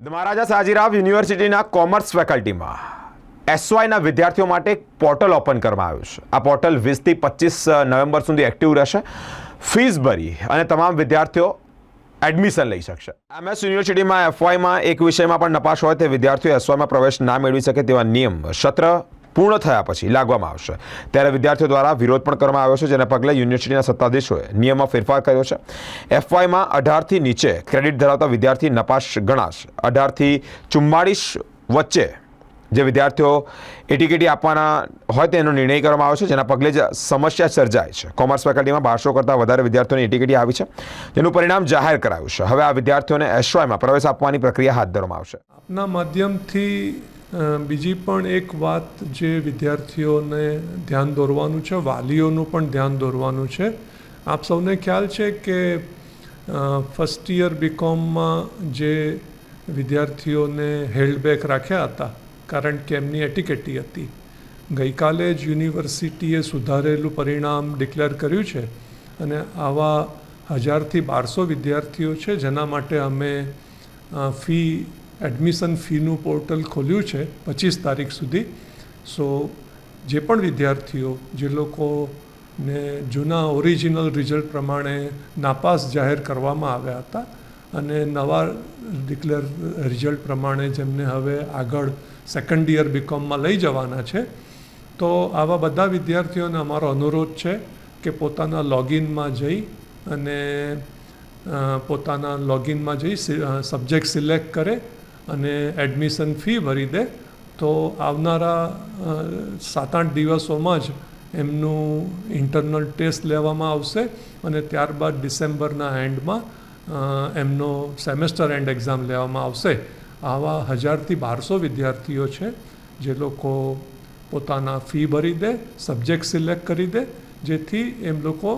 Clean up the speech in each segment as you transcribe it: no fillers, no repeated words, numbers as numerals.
મહારાજા સયાજીરાવ યુનિવર્સિટીના કોમર્સ ફેકલ્ટીમાં એસવાયના વિદ્યાર્થીઓ માટે એક પોર્ટલ ઓપન કરવામાં આવ્યું છે। આ પોર્ટલ 20 થી 25 નવેમ્બર સુધી એક્ટિવ રહેશે। ફીસ ભરી અને તમામ વિદ્યાર્થીઓ એડમિશન લઈ શકશે। એમએસ યુનિવર્સિટીમાં એફવાયમાં એક વિષયમાં પણ નપાસ હોય તે વિદ્યાર્થીઓ એસવાયમાં પ્રવેશ ના મેળવી શકે તેવા નિયમ સત્ર પૂર્ણ થયા પછી લાગવામાં આવશે। ત્યારે વિદ્યાર્થીઓ દ્વારા વિરોધ પણ કરવામાં આવ્યો છે, જેને પગલે યુનિવર્સિટીના સત્તાધીશોએ નિયમમાં ફેરફાર કર્યો છે। એફવાયમાં 18 થી નીચે ક્રેડિટ ધરાવતા વિદ્યાર્થી નપાસ ગણાશે। 18 થી 44 વચ્ચે જે વિદ્યાર્થીઓ એટીકેટી આપવાના હોય તેનો નિર્ણય કરવામાં આવ્યો છે, જેના પગલે જ સમસ્યા સર્જાય છે। કોમર્સ ફેકલ્ટીમાં 1200 કરતાં વધારે વિદ્યાર્થીઓને એટીકેટી આવી છે, જેનું પરિણામ જાહેર કરાયું છે। હવે આ વિદ્યાર્થીઓને એસવાયમાં પ્રવેશ આપવાની પ્રક્રિયા હાથ ધરવામાં આવશે। આપના માધ્યમથી બીજી પણ એક વાત જે વિદ્યાર્થીઓને ધ્યાન દોરવાનું છે, વાલીઓનું પણ ધ્યાન દોરવાનું છે। આપ સૌને ખ્યાલ છે કે ફર્સ્ટ યર બીકોમમાં જે વિદ્યાર્થીઓને હેલ્ડ બેક રાખ્યા હતા કારણ કે એમની એટીકેટી હતી, ગઈકાલે જ યુનિવર્સિટીએ સુધારેલું પરિણામ ડિક્લેર કર્યું છે અને આવા 1000થી 1200 વિદ્યાર્થીઓ છે જેના માટે અમે એડમિશન ફીનું પોર્ટલ ખોલ્યું છે 25 તારીખ સુધી। સો જે પણ વિદ્યાર્થીઓ જે લોકોને જૂના ઓરિજિનલ રિઝલ્ટ પ્રમાણે નાપાસ જાહેર કરવામાં આવ્યા હતા અને નવા ડિક્લેર રિઝલ્ટ પ્રમાણે જેમને હવે આગળ સેકન્ડ યર બીકોમમાં લઈ જવાના છે, તો આવા બધા વિદ્યાર્થીઓને અમારો અનુરોધ છે કે પોતાના લોગિનમાં જઈ અને સબ્જેક્ટ સિલેક્ટ કરે અને એડમિશન ફી ભરી દે, તો આવનારા 7-8 દિવસોમાં જ એમનું ઇન્ટરનલ ટેસ્ટ લેવામાં આવશે અને ત્યારબાદ ડિસેમ્બરના એન્ડમાં એમનો સેમેસ્ટર એન્ડ એક્ઝામ લેવામાં આવશે। આવા 1000થી 1200 વિદ્યાર્થીઓ છે જે લોકો પોતાના ફી ભરી દે, સબ્જેક્ટ સિલેક્ટ કરી દે, જેથી એમ લોકો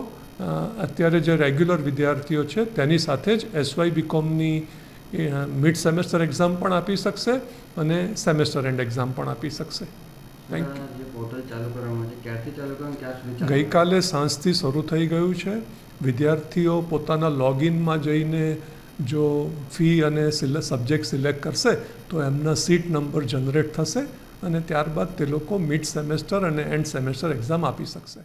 અત્યારે જે રેગ્યુલર વિદ્યાર્થીઓ છે તેની સાથે જ એસવાય બીકોમની મિડ સેમેસ્ટર એક્ઝામ પણ આપી શકશે અને સેમેસ્ટર એન્ડ એક્ઝામ પણ આપી શકશે। Thank you. ગઈકાલે સાંજથી શરૂ થઈ ગયું છે। વિદ્યાર્થીઓ પોતાના લોગિનમાં જઈને જો ફી અને સબ્જેક્ટ સિલેક્ટ કરશે તો એમના સીટ નંબર જનરેટ થશે અને ત્યારબાદ તે લોકો મિડ સેમેસ્ટર અને એન્ડ સેમેસ્ટર એક્ઝામ આપી શકશે।